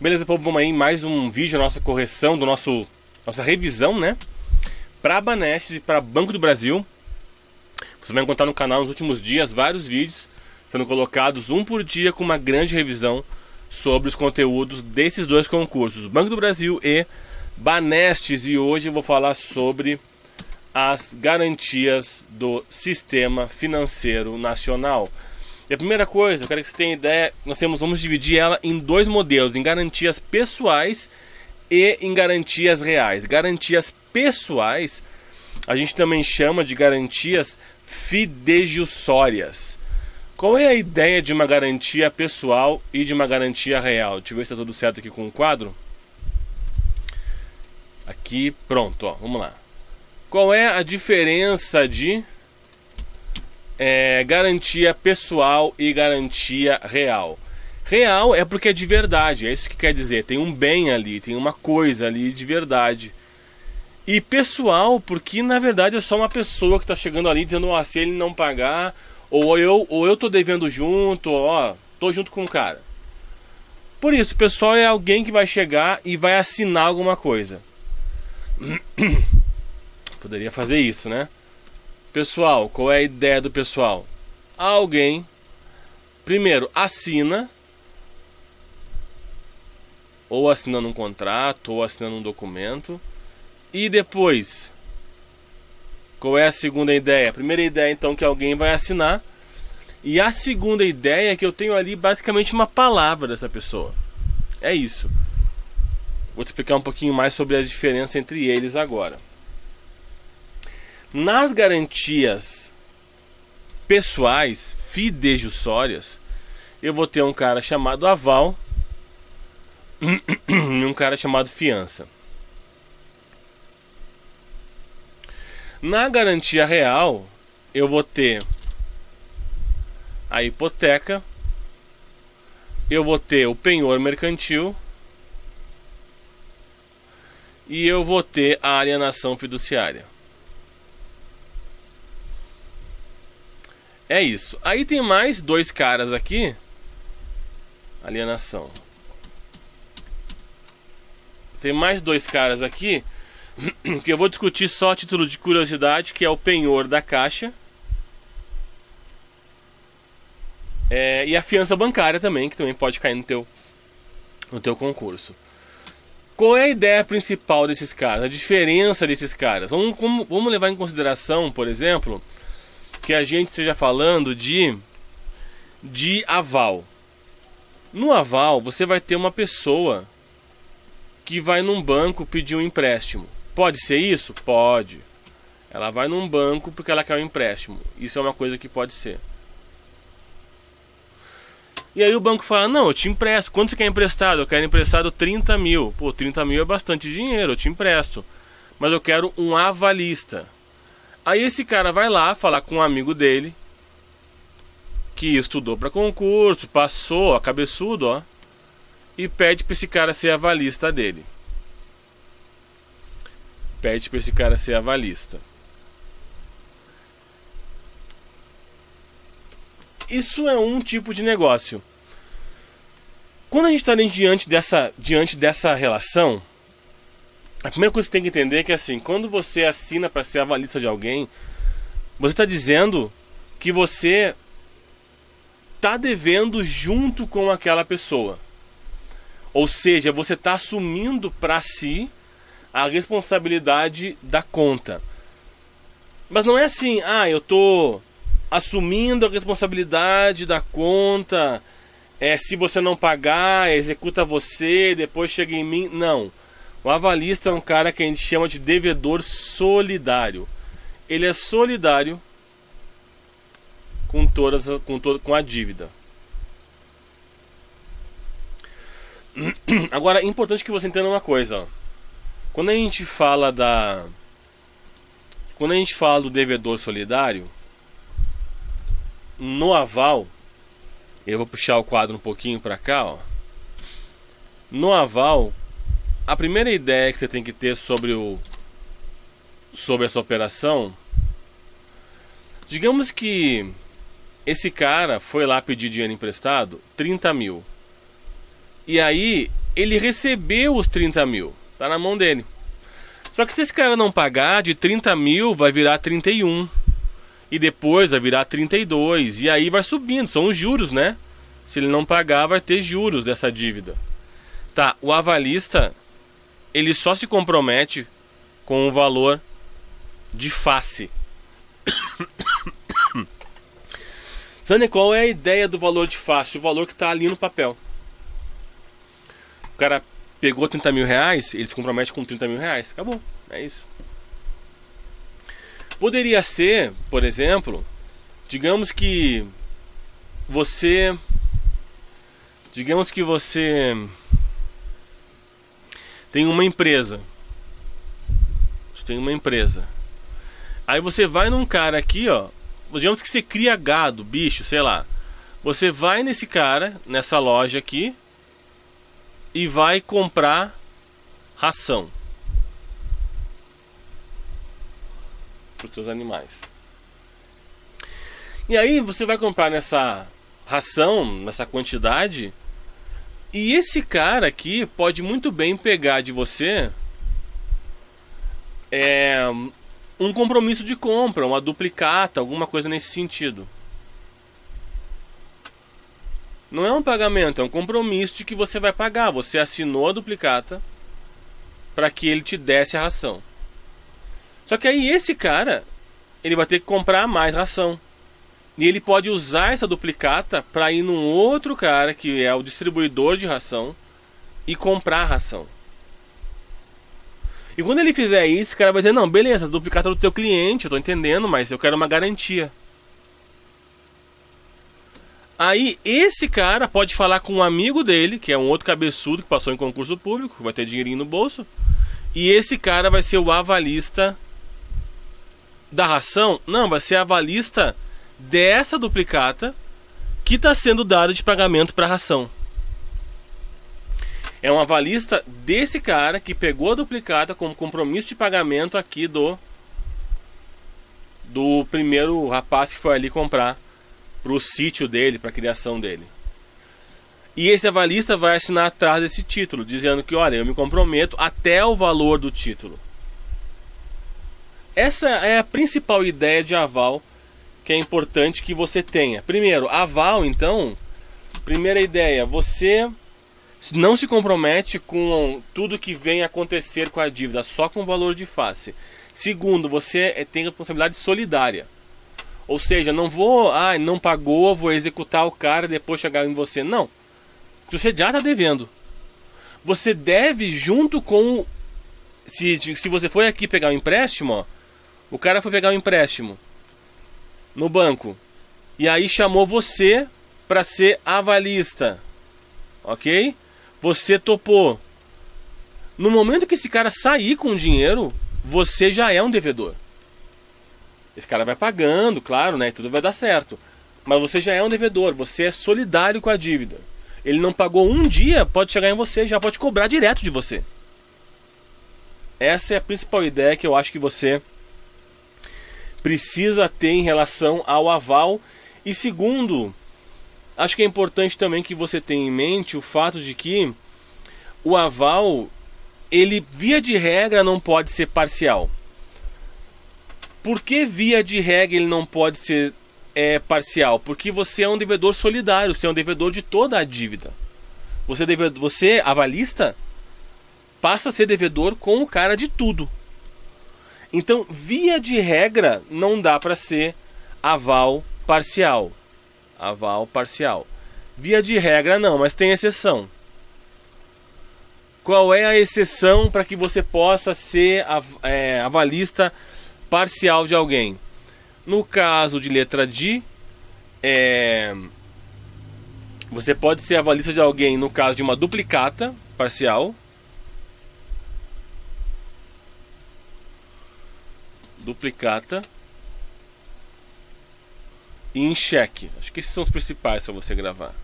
Beleza, povo, vamos aí em mais um vídeo, nossa correção nossa revisão, né? Para Banestes e para Banco do Brasil. Você vai encontrar no canal nos últimos dias vários vídeos sendo colocados um por dia com uma grande revisão sobre os conteúdos desses dois concursos, Banco do Brasil e Banestes. E hoje eu vou falar sobre as garantias do Sistema Financeiro Nacional. E a primeira coisa, eu quero que você tenha ideia, vamos dividir ela em dois modelos, em garantias pessoais e em garantias reais. Garantias pessoais a gente também chama de garantias fidejussórias. Qual é a ideia de uma garantia pessoal e de uma garantia real? Deixa eu ver se está tudo certo aqui com o quadro. Aqui, pronto, ó, vamos lá. Qual é a diferença de garantia pessoal e garantia real? Real é porque é de verdade, é isso que quer dizer, tem um bem ali, tem uma coisa ali de verdade. E pessoal, porque na verdade é só uma pessoa que está chegando ali dizendo, ó, se ele não pagar, ou eu tô devendo junto, ó, tô junto com o cara. Por isso, pessoal é alguém que vai chegar e vai assinar alguma coisa. Poderia fazer isso, né? Pessoal, qual é a ideia do pessoal? Alguém, primeiro, assina, ou assinando um contrato, ou assinando um documento. E depois, qual é a segunda ideia? A primeira ideia, então, que alguém vai assinar. E a segunda ideia é que eu tenho ali basicamente uma palavra dessa pessoa. É isso. Vou te explicar um pouquinho mais sobre a diferença entre eles agora. Nas garantias pessoais fidejussórias, eu vou ter um cara chamado aval e um cara chamado fiança. Na garantia real, eu vou ter a hipoteca, eu vou ter o penhor mercantil e eu vou ter a alienação fiduciária. É isso. Aí tem mais dois caras aqui. Alienação. Tem mais dois caras aqui que eu vou discutir só a título de curiosidade, que é o penhor da Caixa e a fiança bancária também, que também pode cair no teu concurso. Qual é a ideia principal desses caras? A diferença desses caras? Vamos levar em consideração, por exemplo, que a gente esteja falando de aval. No aval, você vai ter uma pessoa que vai num banco pedir um empréstimo. Pode ser isso? Pode. Ela vai num banco porque ela quer um empréstimo. Isso é uma coisa que pode ser. E aí o banco fala, não, eu te empresto. Quanto você quer emprestado? Eu quero emprestado 30 mil. Pô, 30 mil é bastante dinheiro, eu te empresto. Mas eu quero um avalista. Aí esse cara vai lá falar com um amigo dele que estudou para concurso, passou, ó, cabeçudo, ó, e pede para esse cara ser avalista dele. Pede para esse cara ser avalista. Isso é um tipo de negócio. Quando a gente está diante dessa relação, a primeira coisa que você tem que entender é que assim, quando você assina para ser avalista de alguém, você está dizendo que você está devendo junto com aquela pessoa. Ou seja, você está assumindo para si a responsabilidade da conta. Mas não é assim, eu estou assumindo a responsabilidade da conta, se você não pagar, executa você, depois chega em mim. Não. O avalista é um cara que a gente chama de devedor solidário. Ele é solidário com a dívida. Agora é importante que você entenda uma coisa, ó. Quando a gente fala do devedor solidário, no aval, eu vou puxar o quadro um pouquinho para cá, ó. No aval, a primeira ideia que você tem que ter sobre essa operação, digamos que esse cara foi lá pedir dinheiro emprestado, 30 mil. E aí ele recebeu os 30 mil, tá na mão dele. Só que se esse cara não pagar, de 30 mil vai virar 31. E depois vai virar 32. E aí vai subindo, são os juros, né? Se ele não pagar, vai ter juros dessa dívida. Tá, o avalista, ele só se compromete com o valor de face. Sânia, qual é a ideia do valor de face? O valor que está ali no papel. O cara pegou 30 mil reais, ele se compromete com 30 mil reais. Acabou, é isso. Poderia ser, por exemplo, digamos que você tem uma empresa. Você tem uma empresa. Aí você vai num cara aqui, ó. Digamos que você cria gado, bicho, sei lá. Você vai nesse cara, nessa loja aqui, e vai comprar ração para os seus animais. E aí você vai comprar nessa ração, nessa quantidade, e esse cara aqui pode muito bem pegar de você um compromisso de compra, uma duplicata, alguma coisa nesse sentido. Não é um pagamento, é um compromisso de que você vai pagar. Você assinou a duplicata para que ele te desse a ração. Só que aí esse cara, ele vai ter que comprar mais ração. E ele pode usar essa duplicata para ir num outro cara, que é o distribuidor de ração, e comprar ração. E quando ele fizer isso, o cara vai dizer, não, beleza, a duplicata é do teu cliente, eu tô entendendo, mas eu quero uma garantia. Aí esse cara pode falar com um amigo dele, que é um outro cabeçudo que passou em concurso público, vai ter dinheirinho no bolso, e esse cara vai ser o avalista da ração. Não, vai ser avalista dessa duplicata que está sendo dada de pagamento para a ração. É um avalista desse cara que pegou a duplicata como compromisso de pagamento aqui do primeiro rapaz que foi ali comprar para o sítio dele, para a criação dele. E esse avalista vai assinar atrás desse título, dizendo que, olha, eu me comprometo até o valor do título. Essa é a principal ideia de aval que é importante que você tenha. Primeiro, aval, então, primeira ideia, você não se compromete com tudo que vem acontecer com a dívida, só com o valor de face. Segundo, você tem responsabilidade solidária. Ou seja, não pagou, vou executar o cara e depois chegar em você. Não. Você já está devendo. Você deve junto com... Se você foi aqui pegar um empréstimo, ó, o cara foi pegar um empréstimo no banco. E aí chamou você para ser avalista. Ok? Você topou. No momento que esse cara sair com o dinheiro, você já é um devedor. Esse cara vai pagando, claro, né? Tudo vai dar certo. Mas você já é um devedor, você é solidário com a dívida. Ele não pagou um dia, pode chegar em você, já pode cobrar direto de você. Essa é a principal ideia que eu acho que você precisa ter em relação ao aval. E segundo, acho que é importante também que você tenha em mente o fato de que o aval, ele via de regra não pode ser parcial. Por que via de regra ele não pode ser parcial? Porque você é um devedor solidário, você é um devedor de toda a dívida. Você, avalista, passa a ser devedor com o cara de tudo. Então, via de regra, não dá para ser aval parcial. Aval parcial. Via de regra não, mas tem exceção. Qual é a exceção para que você possa ser avalista parcial de alguém? No caso de letra D, você pode ser avalista de alguém no caso de uma duplicata parcial. Duplicata. E em cheque. Acho que esses são os principais para você gravar.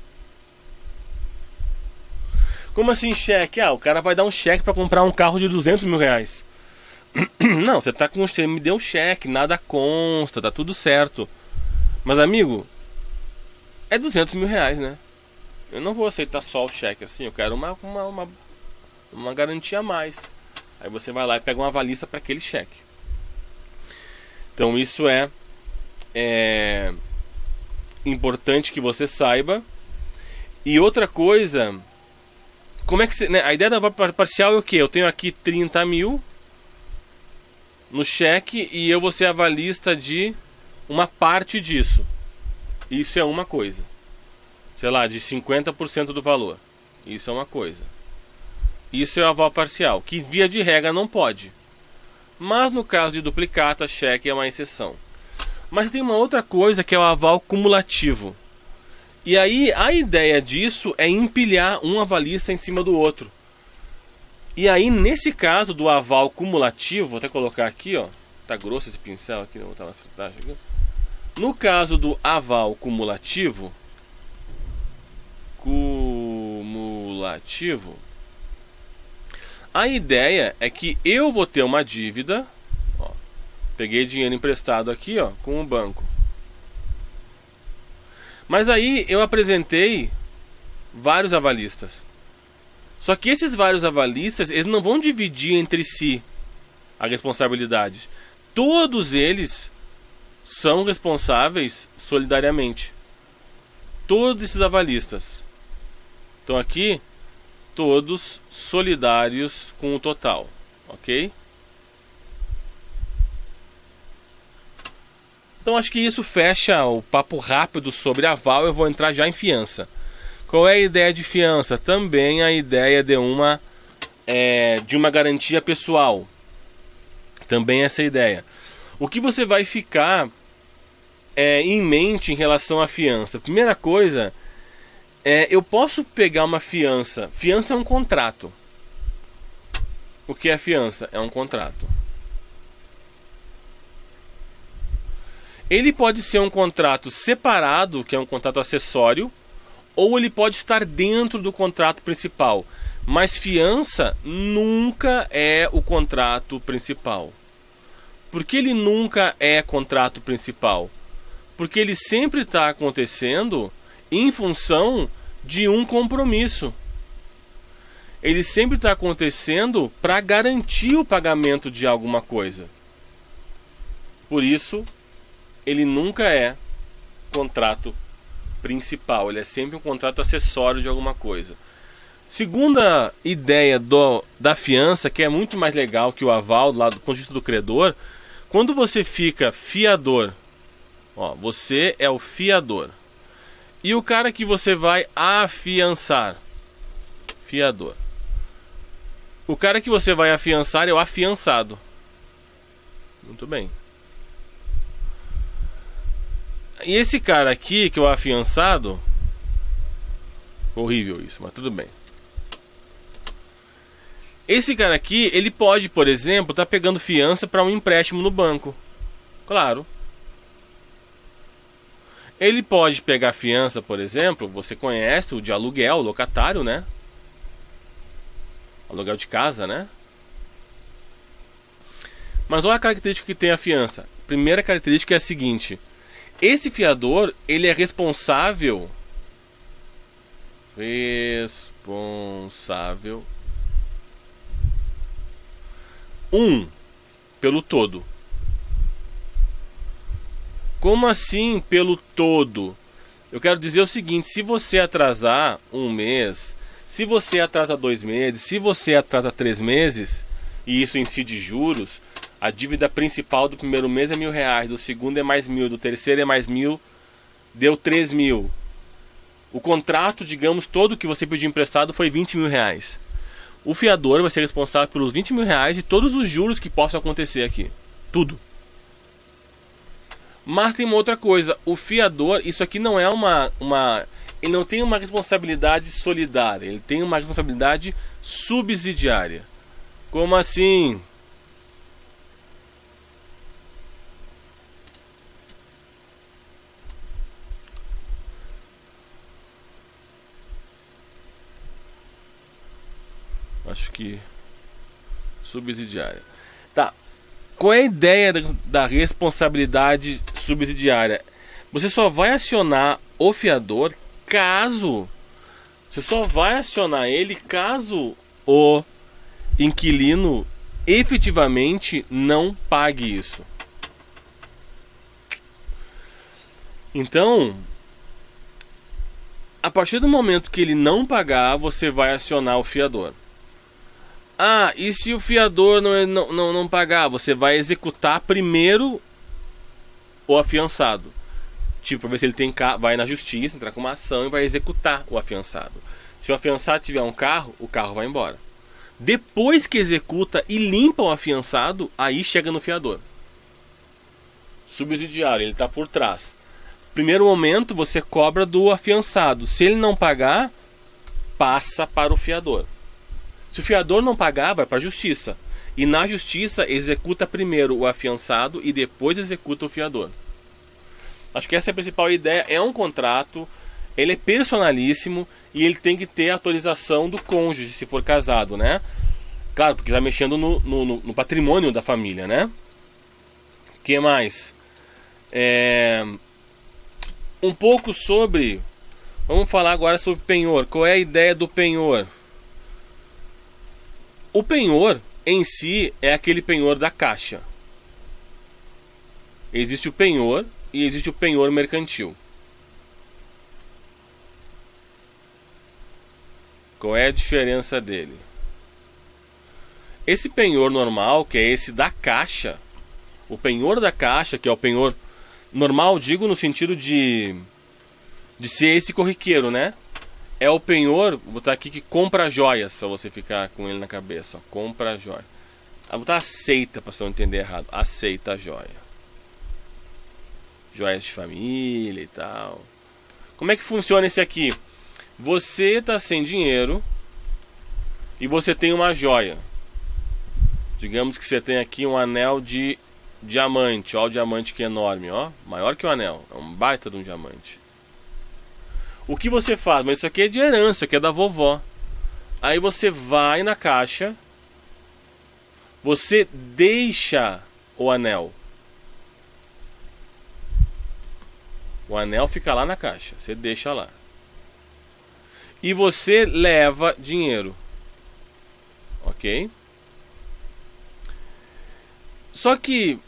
Como assim cheque? O cara vai dar um cheque para comprar um carro de 200 mil reais. Não, você me deu cheque, nada consta, tá tudo certo. Mas amigo, é 200 mil reais, né? Eu não vou aceitar só o cheque assim, eu quero uma garantia a mais. Aí você vai lá e pega uma avalista para aquele cheque. Então isso é importante que você saiba. E outra coisa, como é que você, né, a ideia da aval parcial é o que? Eu tenho aqui 30 mil no cheque e eu vou ser avalista de uma parte disso. Isso é uma coisa. Sei lá, de 50% do valor. Isso é uma coisa. Isso é o aval parcial, que via de regra não pode. Mas no caso de duplicata, cheque é uma exceção. Mas tem uma outra coisa que é o aval cumulativo. E aí a ideia disso é empilhar um avalista em cima do outro. E aí nesse caso do aval cumulativo, vou até colocar aqui, ó, tá grosso esse pincel aqui, não vou botar mais aqui. No caso do aval cumulativo, a ideia é que eu vou ter uma dívida, ó, peguei dinheiro emprestado aqui, ó, com o banco. Mas aí eu apresentei vários avalistas. Só que esses vários avalistas, eles não vão dividir entre si a responsabilidade. Todos eles são responsáveis solidariamente. Todos esses avalistas. Então aqui, todos solidários com o total, ok? Então acho que isso fecha o papo rápido sobre aval. Eu vou entrar já em fiança. Qual é a ideia de fiança? Também a ideia de uma garantia pessoal. Também essa ideia. O que você vai ficar em mente em relação à fiança? Primeira coisa, eu posso pegar uma fiança. Fiança é um contrato. O que é fiança? É um contrato. Ele pode ser um contrato separado, que é um contrato acessório, ou ele pode estar dentro do contrato principal. Mas fiança nunca é o contrato principal. Por que ele nunca é contrato principal? Porque ele sempre está acontecendo em função de um compromisso. Ele sempre está acontecendo para garantir o pagamento de alguma coisa. Por isso, ele nunca é contrato principal. Ele é sempre um contrato acessório de alguma coisa. Segunda ideia da fiança, que é muito mais legal que o aval, lá do ponto de vista do credor, quando você fica fiador, ó, você é o fiador. E o cara que você vai afiançar, fiador. O cara que você vai afiançar é o afiançado. Muito bem. E esse cara aqui, que é o afiançado, horrível isso, mas tudo bem. Esse cara aqui, ele pode, por exemplo, estar pegando fiança para um empréstimo no banco. Claro. Ele pode pegar fiança, por exemplo, você conhece o de aluguel, locatário, né? Aluguel de casa, né? Mas olha a característica que tem a fiança. Primeira característica é a seguinte: esse fiador, ele é responsável pelo todo. Como assim pelo todo? Eu quero dizer o seguinte: se você atrasar um mês, se você atrasa 2 meses, se você atrasa 3 meses, e isso incide juros, a dívida principal do primeiro mês é R$1.000, do segundo é mais 1.000, do terceiro é mais 1.000, deu 3.000. O contrato, digamos, todo que você pediu emprestado foi R$20.000. O fiador vai ser responsável pelos R$20.000 e todos os juros que possam acontecer aqui. Tudo. Mas tem uma outra coisa. O fiador, isso aqui não é ele não tem uma responsabilidade solidária. Ele tem uma responsabilidade subsidiária. Como assim? Acho que subsidiária. Tá. Qual é a ideia da responsabilidade subsidiária? Você só vai acionar o fiador caso Você só vai acionar ele caso o inquilino efetivamente não pague isso. Então, a partir do momento que ele não pagar, você vai acionar o fiador. Ah, e se o fiador não pagar? Você vai executar primeiro o afiançado. Tipo, para ver se ele tem carro, vai na justiça, entrar com uma ação e vai executar o afiançado. Se o afiançado tiver um carro, o carro vai embora. Depois que executa e limpa o afiançado, aí chega no fiador. Subsidiário, ele está por trás. Primeiro momento, você cobra do afiançado. Se ele não pagar, passa para o fiador. Se o fiador não pagar, vai para a justiça. E na justiça, executa primeiro o afiançado e depois executa o fiador. Acho que essa é a principal ideia. É um contrato, ele é personalíssimo e ele tem que ter a autorização do cônjuge, se for casado, né? Claro, porque está mexendo no patrimônio da família, né? O que mais? Um pouco sobre... Vamos falar agora sobre penhor. Qual é a ideia do penhor? O penhor em si é aquele penhor da caixa. Existe o penhor e existe o penhor mercantil. Qual é a diferença dele? Esse penhor normal, que é esse da caixa, o penhor da caixa, que é o penhor normal, digo no sentido de ser esse corriqueiro, né? É o penhor, vou botar aqui que compra joias, para você ficar com ele na cabeça. Ó, compra joia. Vou botar aceita, para você não entender errado. Aceita a joia. Joias de família e tal. Como é que funciona esse aqui? Você tá sem dinheiro e você tem uma joia. Digamos que você tem aqui um anel de diamante. Olha o diamante que é enorme, ó. Maior que o anel. É um baita de um diamante. O que você faz? Mas isso aqui é de herança, isso aqui é da vovó. Aí você vai na caixa. Você deixa o anel. O anel fica lá na caixa. Você deixa lá. E você leva dinheiro. Ok? Só que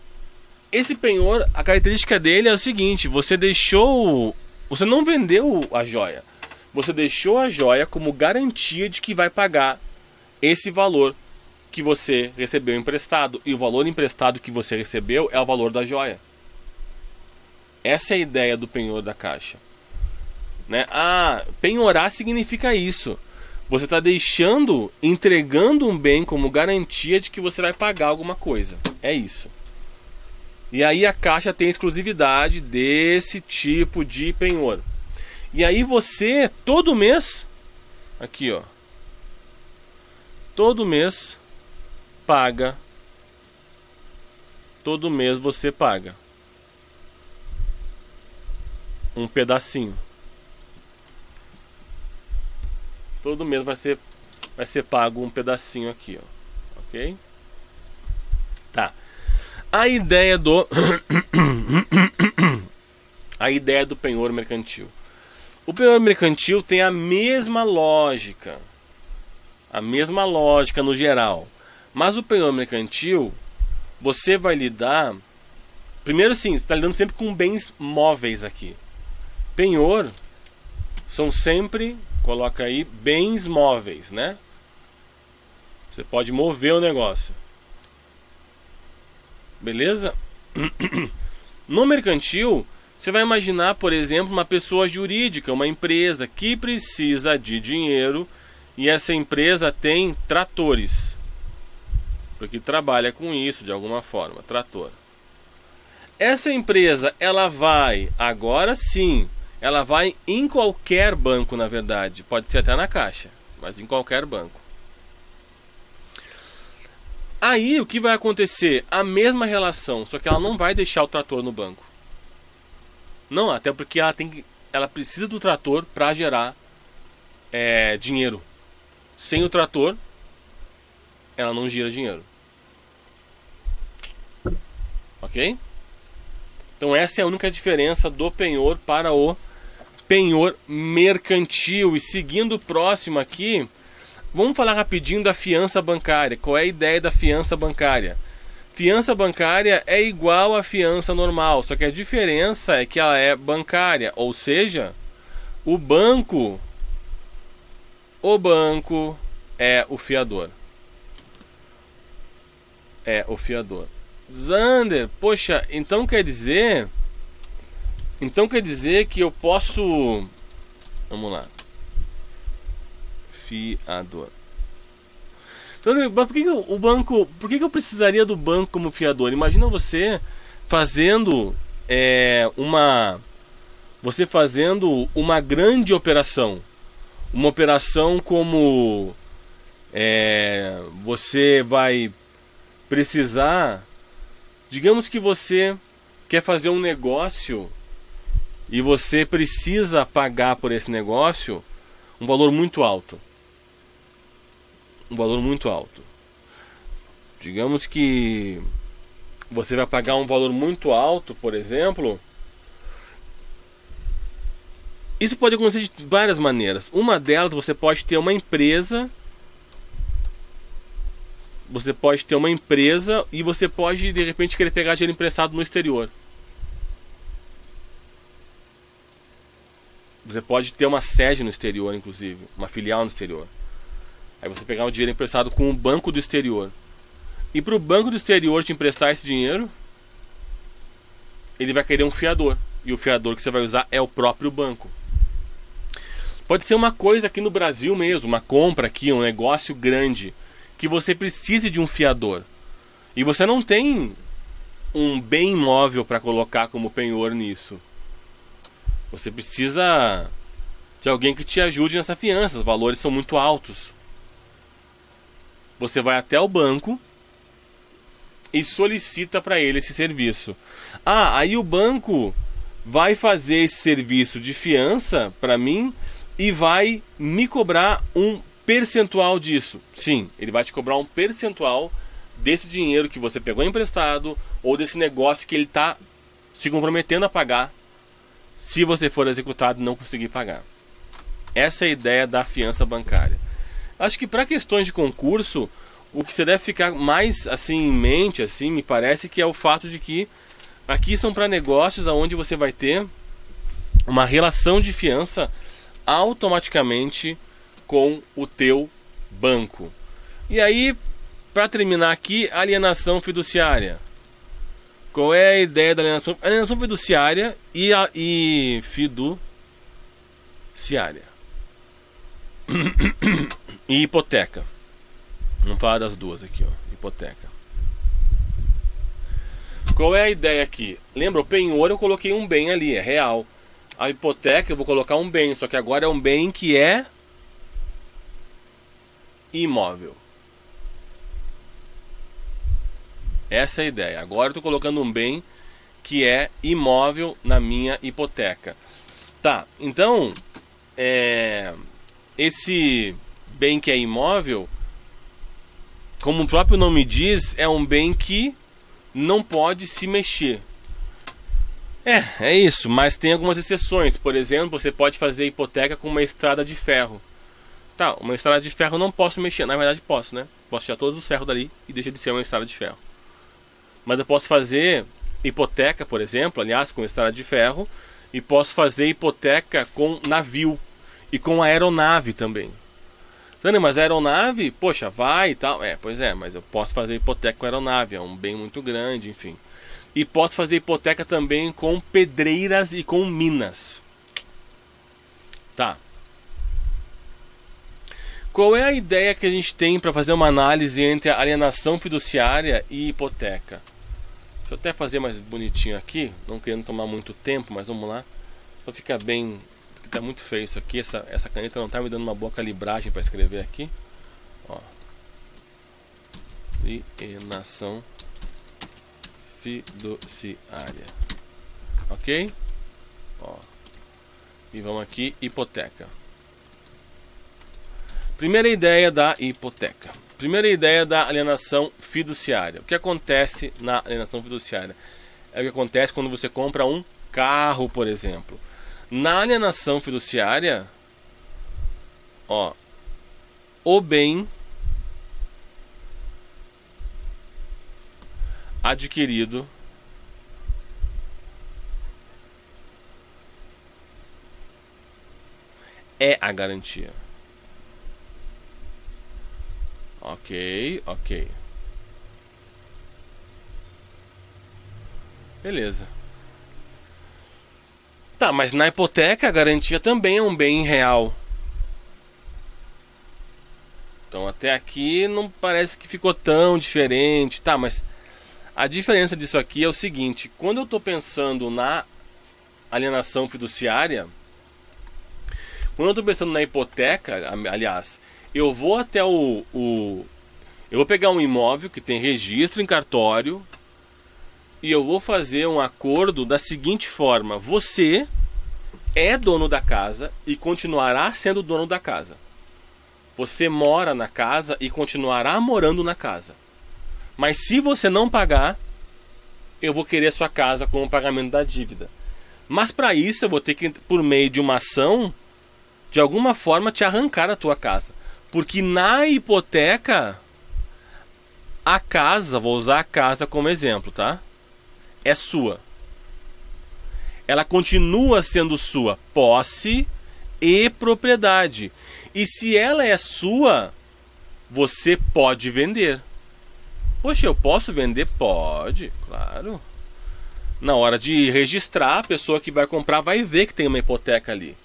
esse penhor, a característica dele é o seguinte: você não vendeu a joia. Você deixou a joia como garantia de que vai pagar esse valor que você recebeu emprestado. E o valor emprestado que você recebeu é o valor da joia. Essa é a ideia do penhor da caixa, né? Ah, penhorar significa isso. Você está entregando um bem como garantia de que você vai pagar alguma coisa. É isso. E aí a caixa tem exclusividade desse tipo de penhor. E aí você, todo mês, aqui ó, todo mês paga. Todo mês você paga um pedacinho. Todo mês vai ser pago um pedacinho aqui, ó. Ok? Tá. A ideia do penhor mercantil. O penhor mercantil tem a mesma lógica. A mesma lógica no geral. Mas o penhor mercantil, você vai lidar... Primeiro sim, você está lidando sempre com bens móveis aqui. Penhor são sempre, coloca aí, bens móveis, né? Você pode mover o negócio. Beleza? No mercantil, você vai imaginar, por exemplo, uma pessoa jurídica, uma empresa que precisa de dinheiro e essa empresa tem tratores, porque trabalha com isso de alguma forma, trator. Essa empresa, ela vai, agora sim, ela vai em qualquer banco, na verdade, pode ser até na Caixa, mas em qualquer banco. Aí o que vai acontecer? A mesma relação, só que ela não vai deixar o trator no banco. Não, até porque ela precisa do trator para gerar dinheiro. Sem o trator, ela não gira dinheiro. Ok? Então essa é a única diferença do penhor para o penhor mercantil. E seguindo o próximo aqui, vamos falar rapidinho da fiança bancária. Qual é a ideia da fiança bancária? Fiança bancária é igual à fiança normal, só que a diferença é que ela é bancária, ou seja, o banco é o fiador. É o fiador. Zander, poxa, então quer dizer que eu posso... Vamos lá. Fiador. Então, por que o banco... Por que eu precisaria do banco como fiador? Imagina você fazendo uma grande operação. Uma operação como... você vai precisar... Digamos que você quer fazer um negócio e você precisa pagar por esse negócio um valor muito alto. Um valor muito alto. Digamos que você vai pagar um valor muito alto, por exemplo. Isso pode acontecer de várias maneiras. Uma delas, você pode ter uma empresa. Você pode ter uma empresa e você pode, de repente, querer pegar dinheiro emprestado no exterior. Você pode ter uma sede no exterior, inclusive, uma filial no exterior. Aí você pegar o dinheiro emprestado com um banco do exterior. E para o banco do exterior te emprestar esse dinheiro, ele vai querer um fiador. E o fiador que você vai usar é o próprio banco. Pode ser uma coisa aqui no Brasil mesmo, uma compra aqui, um negócio grande, que você precise de um fiador. E você não tem um bem imóvel para colocar como penhor nisso. Você precisa de alguém que te ajude nessa fiança. Os valores são muito altos. Você vai até o banco e solicita para ele esse serviço. Aí o banco vai fazer esse serviço de fiança para mim e vai me cobrar um percentual disso. Sim, ele vai te cobrar um percentual desse dinheiro que você pegou emprestado ou desse negócio que ele está se comprometendo a pagar se você for executado e não conseguir pagar. Essa é a ideia da fiança bancária. Acho que para questões de concurso, o que você deve ficar mais assim em mente, assim, me parece que é o fato de que aqui são para negócios onde você vai ter uma relação de fiança automaticamente com o teu banco. E aí, para terminar aqui, alienação fiduciária. Qual é a ideia da alienação? Alienação fiduciária e fiduciária. E hipoteca. Vamos falar das duas aqui, ó. Hipoteca. Qual é a ideia aqui? Lembra, o penhor eu coloquei um bem ali, é real. A hipoteca eu vou colocar um bem, só que agora é um bem que é imóvel. Essa é a ideia. Agora eu estou colocando um bem que é imóvel na minha hipoteca. Tá, então esse bem que é imóvel, como o próprio nome diz, é um bem que não pode se mexer. É isso, mas tem algumas exceções. Por exemplo, você pode fazer hipoteca com uma estrada de ferro. Tá, uma estrada de ferro eu não posso mexer. Na verdade posso, né? Posso tirar todos os ferros dali e deixa de ser uma estrada de ferro. Mas eu posso fazer hipoteca, por exemplo, aliás, com estrada de ferro. E posso fazer hipoteca com navio e com aeronave também. Mas a aeronave, poxa, vai e tal. Pois é, mas eu posso fazer hipoteca com aeronave. É um bem muito grande, enfim. E posso fazer hipoteca também com pedreiras e com minas. Tá. Qual é a ideia que a gente tem para fazer uma análise entre a alienação fiduciária e hipoteca? Deixa eu até fazer mais bonitinho aqui, não querendo tomar muito tempo, mas vamos lá. Só fica bem, porque tá muito feio isso aqui, essa caneta não tá me dando uma boa calibragem para escrever aqui. Ó. Alienação fiduciária. Ok? Ó. E vamos aqui, hipoteca. Primeira ideia da hipoteca. Primeira ideia da alienação fiduciária. O que acontece na alienação fiduciária? É o que acontece quando você compra um carro, por exemplo. Na alienação fiduciária, ó, o bem adquirido é a garantia. Ok, ok. Beleza. Tá, mas na hipoteca a garantia também é um bem real. Então até aqui não parece que ficou tão diferente. Tá, mas a diferença disso aqui é o seguinte: quando eu estou pensando na alienação fiduciária, quando eu estou pensando na hipoteca, aliás, eu vou até eu vou pegar um imóvel que tem registro em cartório e eu vou fazer um acordo da seguinte forma: você é dono da casa e continuará sendo dono da casa. Você mora na casa e continuará morando na casa. Mas se você não pagar, eu vou querer sua casa com o pagamento da dívida. Mas para isso eu vou ter que, por meio de uma ação, de alguma forma te arrancar a tua casa. Porque na hipoteca, a casa, vou usar a casa como exemplo, tá? É sua. Ela continua sendo sua, posse e propriedade. E se ela é sua, você pode vender. Poxa, eu posso vender? Pode, claro. Na hora de registrar, a pessoa que vai comprar vai ver que tem uma hipoteca ali.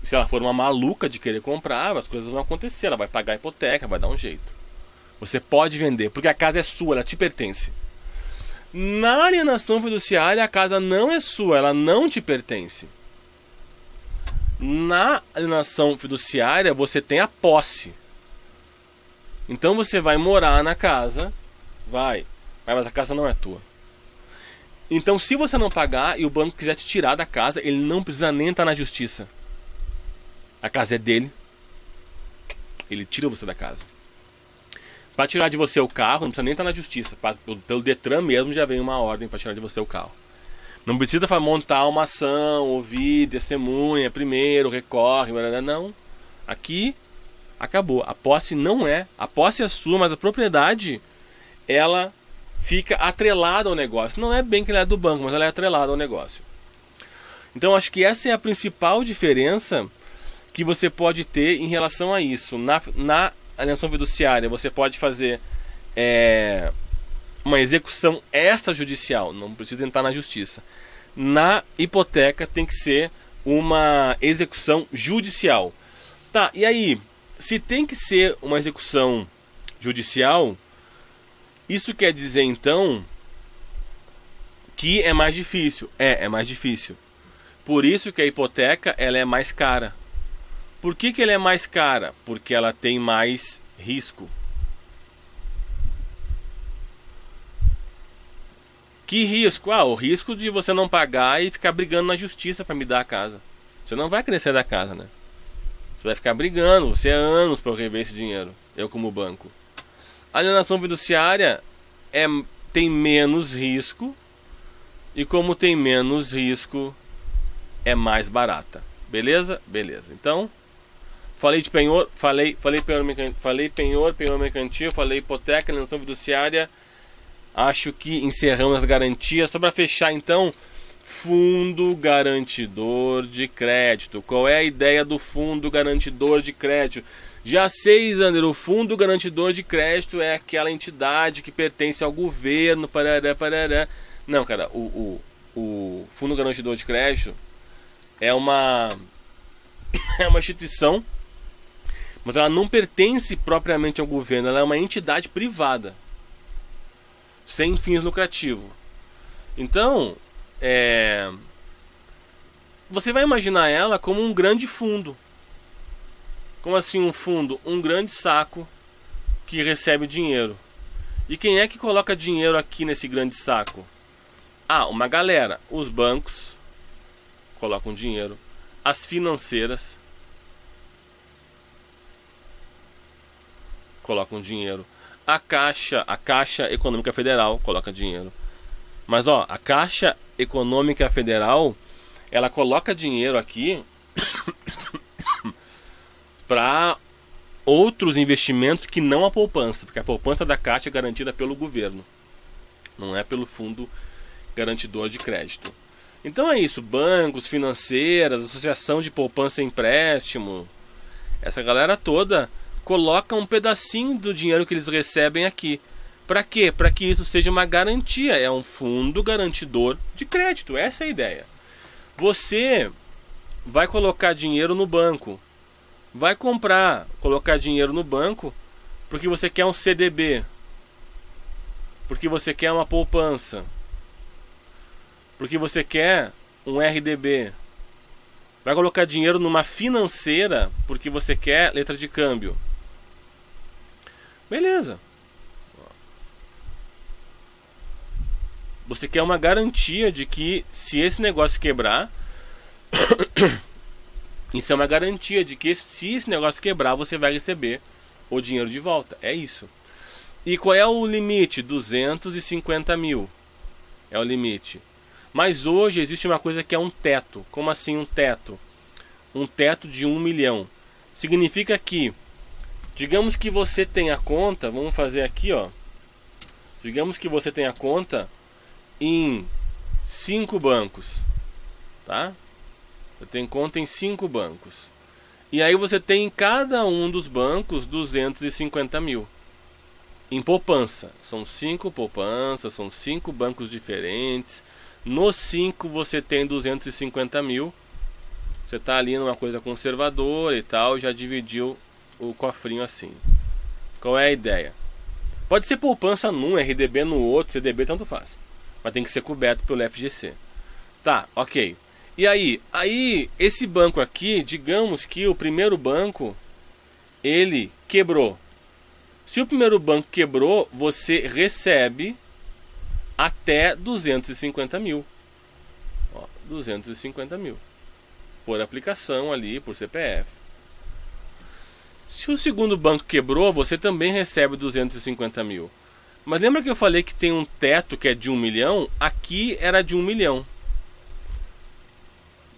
E se ela for uma maluca de querer comprar, as coisas vão acontecer. Ela vai pagar a hipoteca, vai dar um jeito. Você pode vender, porque a casa é sua, ela te pertence. Na alienação fiduciária, a casa não é sua, ela não te pertence. Na alienação fiduciária, você tem a posse. Então você vai morar na casa, mas a casa não é tua. Então se você não pagar e o banco quiser te tirar da casa, ele não precisa nem estar na justiça. A casa é dele. Ele tira você da casa. Para tirar de você o carro, não precisa nem estar na justiça. Pelo Detran mesmo já vem uma ordem para tirar de você o carro. Não precisa montar uma ação, ouvir, testemunha, primeiro, recorre, não. Aqui, acabou. A posse não é. A posse é sua, mas a propriedade, ela fica atrelada ao negócio. Não é bem que ela é do banco, mas ela é atrelada ao negócio. Então, acho que essa é a principal diferença que você pode ter em relação a isso. Na alienação fiduciária, você pode fazer uma execução extrajudicial, não precisa entrar na justiça. Na hipoteca tem que ser uma execução judicial. Tá, e aí, se tem que ser uma execução judicial, isso quer dizer então que é mais difícil. É mais difícil. Por isso que a hipoteca ela é mais cara. Por que ela é mais cara? Porque ela tem mais risco. Que risco? O risco de você não pagar e ficar brigando na justiça para me dar a casa. Você não vai crescer da casa, né? Você vai ficar brigando, você há anos para eu rever esse dinheiro. Eu como banco. A alienação fiduciária tem menos risco. E como tem menos risco, é mais barata. Beleza? Beleza. Então, falei de penhor, falei penhor mercantil, falei hipoteca, alienação fiduciária. Acho que encerramos as garantias. Só para fechar então, fundo garantidor de crédito. Qual é a ideia do fundo garantidor de crédito? Já sei, Zander, o fundo garantidor de crédito é aquela entidade que pertence ao governo, parará. Não, cara, o fundo garantidor de crédito é uma instituição, mas ela não pertence propriamente ao governo, ela é uma entidade privada, sem fins lucrativos. Então, você vai imaginar ela como um grande fundo. Como assim um fundo? Um grande saco que recebe dinheiro. E quem é que coloca dinheiro aqui nesse grande saco? Uma galera. Os bancos colocam dinheiro. As financeiras colocam dinheiro. A Caixa Econômica Federal coloca dinheiro. Mas a Caixa Econômica Federal, ela coloca dinheiro aqui para outros investimentos que não a poupança, porque a poupança da Caixa é garantida pelo governo, não é pelo fundo garantidor de crédito. Então é isso, bancos, financeiras, associação de poupança e empréstimo, essa galera toda coloca um pedacinho do dinheiro que eles recebem aqui. Para quê? Para que isso seja uma garantia, é um fundo garantidor de crédito, essa é a ideia. Você vai colocar dinheiro no banco, vai colocar dinheiro no banco porque você quer um CDB, porque você quer uma poupança, porque você quer um RDB. Vai colocar dinheiro numa financeira porque você quer letra de câmbio. Beleza. Você quer uma garantia de que se esse negócio quebrar, isso é uma garantia de que se esse negócio quebrar, você vai receber o dinheiro de volta. É isso. E qual é o limite? 250 mil é o limite. Mas hoje existe uma coisa que é um teto. Como assim um teto? Um teto de 1 milhão. Significa que, digamos que você tenha conta, vamos fazer aqui, ó. Digamos que você tenha conta em 5 bancos, tá? Você tem conta em 5 bancos. E aí você tem em cada um dos bancos 250 mil. Em poupança. São 5 poupanças, são 5 bancos diferentes. Nos 5 você tem 250 mil. Você está ali numa coisa conservadora e tal, já dividiu o cofrinho assim. Qual é a ideia? Pode ser poupança num, RDB no outro, CDB tanto faz. Mas tem que ser coberto pelo FGC. Tá, ok. E aí esse banco aqui, digamos que o primeiro banco, ele quebrou. Se o primeiro banco quebrou, você recebe até 250 mil. Ó, 250 mil. Por aplicação ali, por CPF. Se o segundo banco quebrou, você também recebe 250 mil. Mas lembra que eu falei que tem um teto que é de 1 milhão? Aqui era de 1 milhão.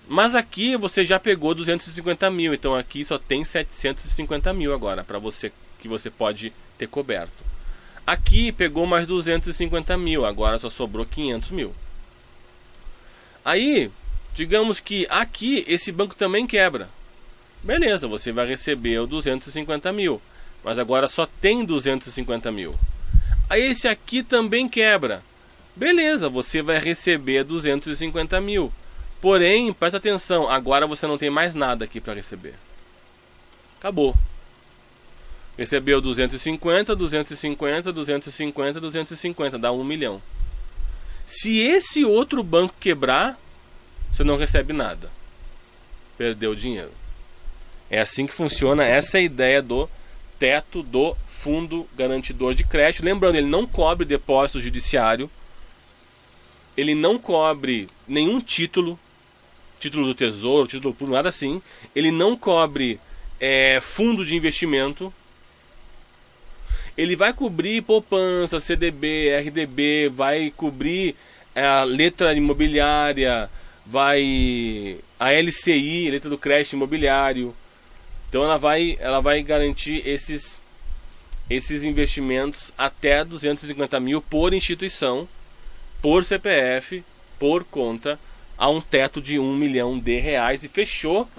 Mas aqui você já pegou 250 mil. Então aqui só tem 750 mil agora para você, que você pode ter coberto. Aqui pegou mais 250 mil. Agora só sobrou 500 mil. Aí, digamos que aqui esse banco também quebra. Beleza, você vai receber o 250 mil. Mas agora só tem 250 mil. Aí esse aqui também quebra. Beleza, você vai receber 250 mil. Porém, presta atenção, agora você não tem mais nada aqui para receber. Acabou. Recebeu 250, 250, 250, 250, dá 1 milhão. Se esse outro banco quebrar, você não recebe nada. Perdeu o dinheiro. É assim que funciona, essa é a ideia do teto do fundo garantidor de crédito. Lembrando, ele não cobre depósito judiciário, ele não cobre nenhum título do tesouro, título público, nada assim. Ele não cobre fundo de investimento. Ele vai cobrir poupança, CDB, RDB, vai cobrir a letra imobiliária, a LCI, letra do crédito imobiliário. Então ela vai garantir esses investimentos até 250 mil por instituição, por CPF, por conta, a um teto de 1 milhão de reais. E fechou.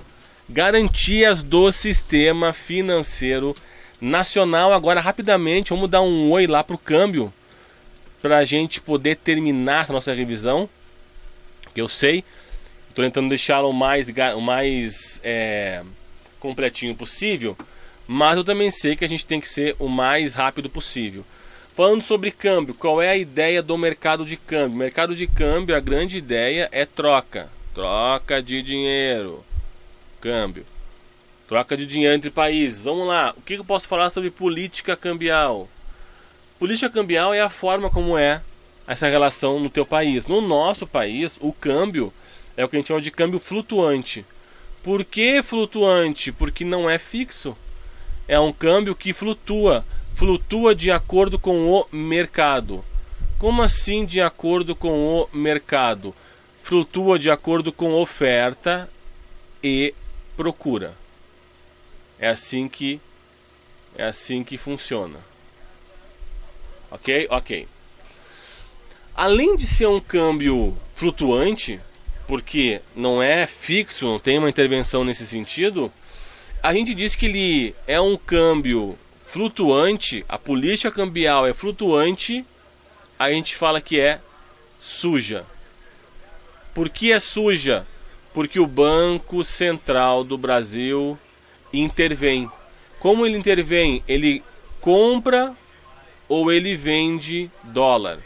Garantias do sistema financeiro nacional. Agora rapidamente vamos dar um oi lá pro câmbio, para a gente poder terminar essa nossa revisão, que eu sei, estou tentando deixá-la o mais completinho possível, mas eu também sei que a gente tem que ser o mais rápido possível. Falando sobre câmbio, qual é a ideia do mercado de câmbio? Mercado de câmbio, a grande ideia é troca de dinheiro, câmbio, troca de dinheiro entre países. Vamos lá, o que eu posso falar sobre política cambial? Política cambial é a forma como é essa relação no teu país. No nosso país, o câmbio é o que a gente chama de câmbio flutuante. Por que flutuante? Porque não é fixo. É um câmbio que flutua de acordo com o mercado. Como assim de acordo com o mercado? flutua de acordo com oferta e procura. É assim que funciona. Ok? Ok. Além de ser um câmbio flutuante, porque não é fixo, não tem uma intervenção nesse sentido, a gente diz que ele é um câmbio flutuante, a política cambial é flutuante, a gente fala que é suja. Por que é suja? Porque o Banco Central do Brasil intervém. Como ele intervém? Ele compra ou ele vende dólar.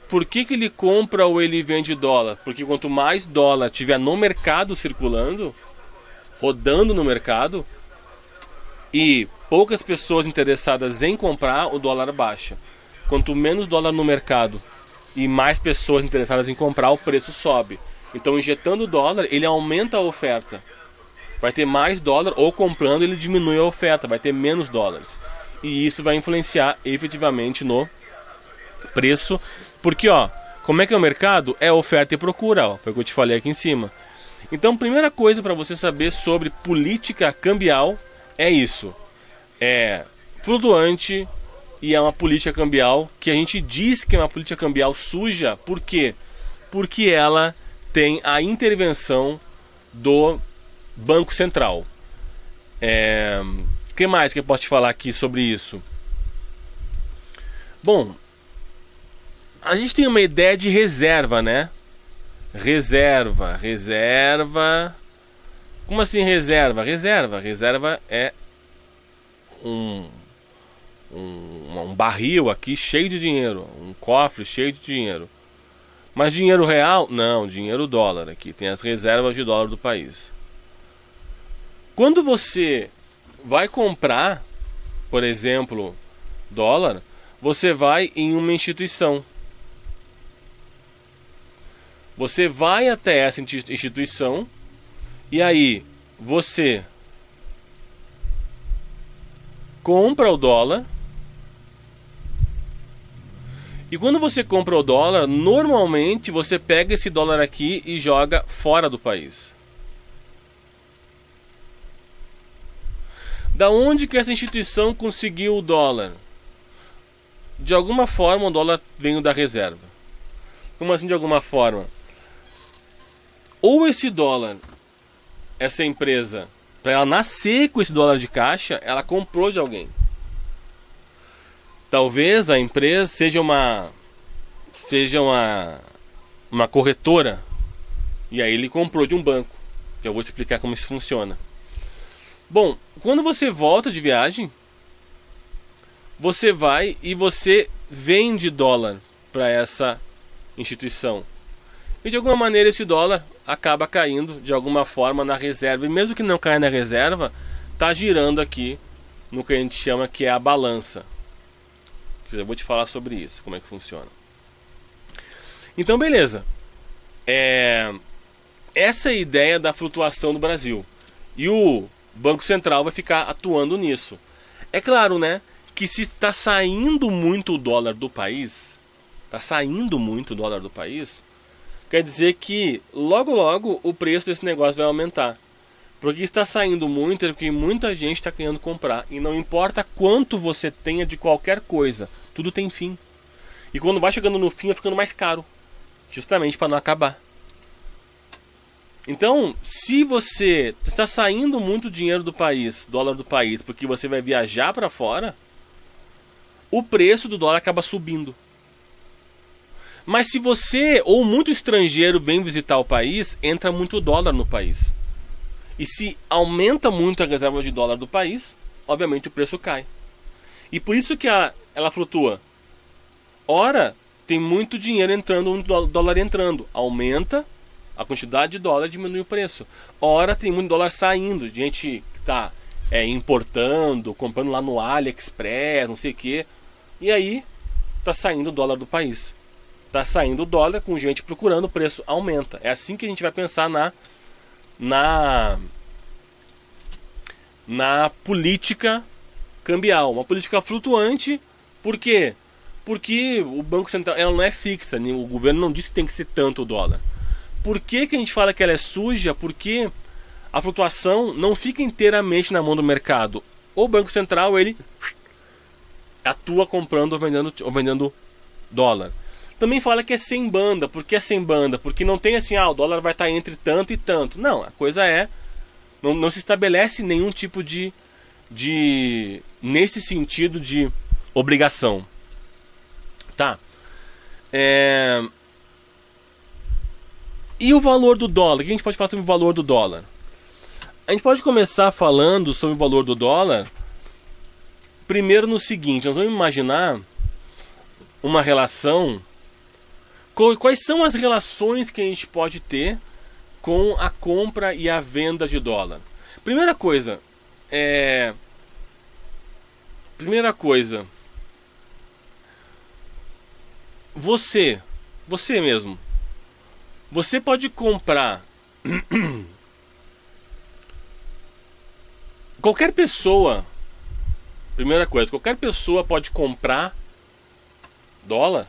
Por que ele compra ou ele vende dólar? Porque quanto mais dólar tiver no mercado circulando, rodando no mercado, e poucas pessoas interessadas em comprar, o dólar baixa. Quanto menos dólar no mercado e mais pessoas interessadas em comprar, o preço sobe. Então, injetando dólar, ele aumenta a oferta. Vai ter mais dólar, ou comprando, ele diminui a oferta, vai ter menos dólares. E isso vai influenciar efetivamente no preço. Porque, ó, como é que é o mercado? É oferta e procura, ó, foi o que eu te falei aqui em cima. Então, primeira coisa para você saber sobre política cambial é isso. É flutuante e é uma política cambial que a gente diz que é uma política cambial suja. Por quê? Porque ela tem a intervenção do Banco Central. O que mais que eu posso te falar aqui sobre isso? Bom, a gente tem uma ideia de reserva, né? Reserva. Como assim reserva? Reserva é um barril aqui cheio de dinheiro, um cofre cheio de dinheiro. Mas dinheiro real? Não, dinheiro dólar aqui. Tem as reservas de dólar do país. Quando você vai comprar, por exemplo, dólar, você vai em uma instituição. Você vai até essa instituição e aí você compra o dólar. E quando você compra o dólar, normalmente você pega esse dólar aqui e joga fora do país. Da onde que essa instituição conseguiu o dólar? De alguma forma o dólar veio da reserva. Como assim de alguma forma? Ou esse dólar, essa empresa, para ela nascer com esse dólar de caixa, ela comprou de alguém. Talvez a empresa seja uma corretora, e aí ele comprou de um banco, que eu vou te explicar como isso funciona. Bom, quando você volta de viagem, você vai e você vende dólar para essa instituição. E de alguma maneira esse dólar acaba caindo de alguma forma na reserva. E mesmo que não caia na reserva, está girando aqui no que a gente chama que é a balança. Eu vou te falar sobre isso, como é que funciona. Então, beleza. Essa é a ideia da flutuação do Brasil. E o Banco Central vai ficar atuando nisso. É claro, né, que se está saindo muito o dólar do país, quer dizer que logo logo o preço desse negócio vai aumentar. Porque está saindo muito é porque muita gente está querendo comprar. E não importa quanto você tenha de qualquer coisa, tudo tem fim. E quando vai chegando no fim vai ficando mais caro, justamente para não acabar. Então, se você está saindo muito dinheiro do país, dólar do país, porque você vai viajar para fora, o preço do dólar acaba subindo. Mas se você ou muito estrangeiro vem visitar o país, entra muito dólar no país. E se aumenta muito a reserva de dólar do país, obviamente o preço cai. E por isso que ela flutua. Ora, tem muito dinheiro entrando, muito dólar entrando. Aumenta a quantidade de dólar, diminui o preço. Ora, tem muito dólar saindo. Gente que está importando, comprando lá no AliExpress, não sei o quê. E aí, está saindo o dólar do país. Está saindo o dólar com gente procurando, o preço aumenta. É assim que a gente vai pensar na política cambial. Uma política flutuante. Por quê? Porque o Banco Central, ela não é fixa, o governo não diz que tem que ser tanto o dólar. Por que a gente fala que ela é suja? Porque a flutuação não fica inteiramente na mão do mercado. O Banco Central, ele atua comprando ou vendendo dólar. Também fala que é sem banda. Por que é sem banda? Porque não tem assim, o dólar vai estar entre tanto e tanto. Não, a coisa é, não se estabelece nenhum tipo de nesse sentido de obrigação. Tá? E o valor do dólar? O que a gente pode falar sobre o valor do dólar? A gente pode começar falando sobre o valor do dólar primeiro no seguinte: nós vamos imaginar uma relação. Quais são as relações que a gente pode ter com a compra e a venda de dólar? Primeira coisa, você mesmo, você pode comprar. Qualquer pessoa, primeira coisa, qualquer pessoa pode comprar dólar?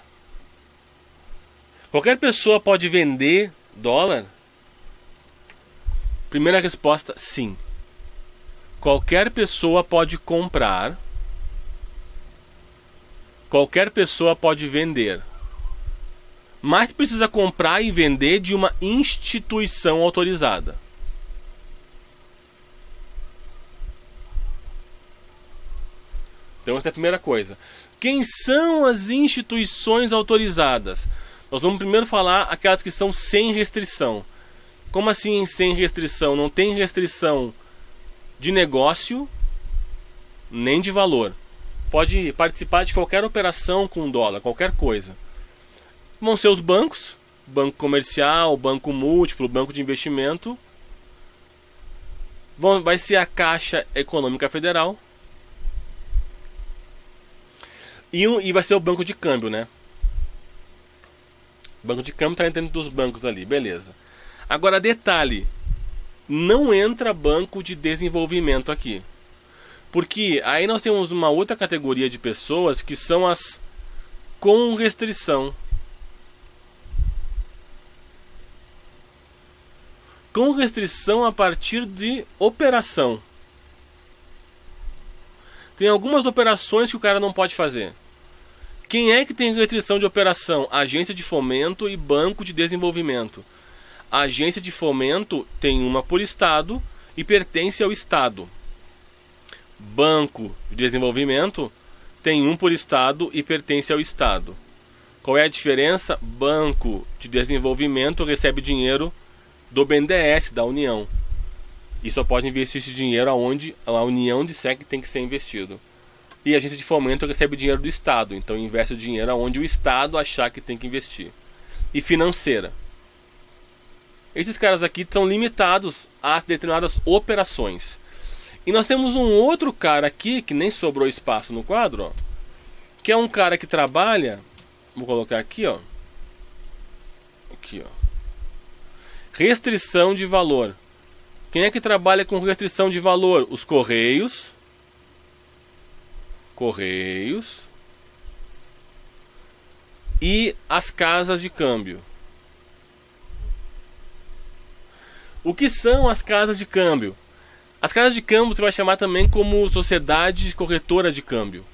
Qualquer pessoa pode vender dólar? Primeira resposta, sim. Qualquer pessoa pode comprar. Qualquer pessoa pode vender. Mas precisa comprar e vender de uma instituição autorizada. Então essa é a primeira coisa. Quem são as instituições autorizadas? Nós vamos primeiro falar aquelas que são sem restrição. Como assim sem restrição? Não tem restrição de negócio nem de valor. Pode participar de qualquer operação com dólar, qualquer coisa. Vão ser os bancos, banco comercial, banco múltiplo, banco de investimento. Vai ser a Caixa Econômica Federal. E vai ser o banco de câmbio, né? O banco de câmbio está dentro dos bancos ali, beleza. Agora, detalhe: não entra banco de desenvolvimento aqui. Porque aí nós temos uma outra categoria de pessoas que são as com restrição. Com restrição a partir de operação. Tem algumas operações que o cara não pode fazer. Quem é que tem restrição de operação? Agência de fomento e banco de desenvolvimento. A agência de fomento tem uma por estado e pertence ao estado. Banco de desenvolvimento tem um por estado e pertence ao estado. Qual é a diferença? Banco de desenvolvimento recebe dinheiro do BNDES, da União. E só pode investir esse dinheiro aonde a União disser que tem que ser investido. E a agência de fomento recebe dinheiro do Estado, então investe o dinheiro aonde o Estado achar que tem que investir. E financeira. Esses caras aqui são limitados a determinadas operações. E nós temos um outro cara aqui, que nem sobrou espaço no quadro, ó, que é um cara que trabalha, vou colocar aqui, ó. Aqui, ó. Restrição de valor. Quem é que trabalha com restrição de valor? Os Correios. E as casas de câmbio. O que são as casas de câmbio? As casas de câmbio você vai chamar também como sociedade corretora de câmbio.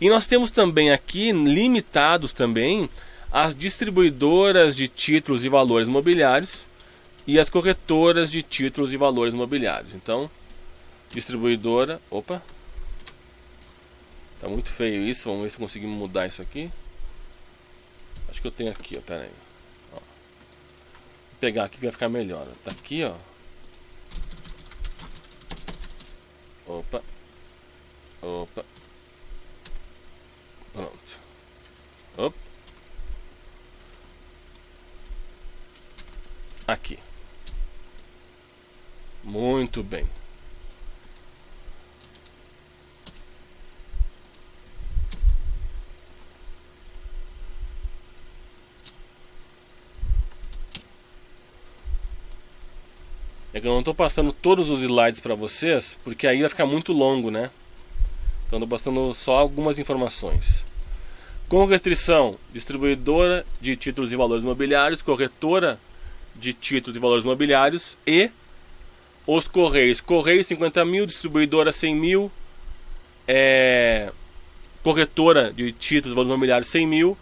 E nós temos também aqui, limitados também, as distribuidoras de títulos e valores imobiliários e as corretoras de títulos e valores imobiliários. Então, distribuidora... Opa! Tá muito feio isso, vamos ver se conseguimos mudar isso aqui. Acho que eu tenho aqui, ó, pera aí. Ó. Vou pegar aqui que vai ficar melhor. Tá aqui, ó. Opa. Pronto. Opa. Aqui. Muito bem. É que eu não estou passando todos os slides para vocês, porque aí vai ficar muito longo, né? Então estou passando só algumas informações. Com restrição, distribuidora de títulos e valores imobiliários, corretora de títulos e valores imobiliários e os Correios. Correios 50 mil, distribuidora 100 mil, corretora de títulos e valores imobiliários 100 mil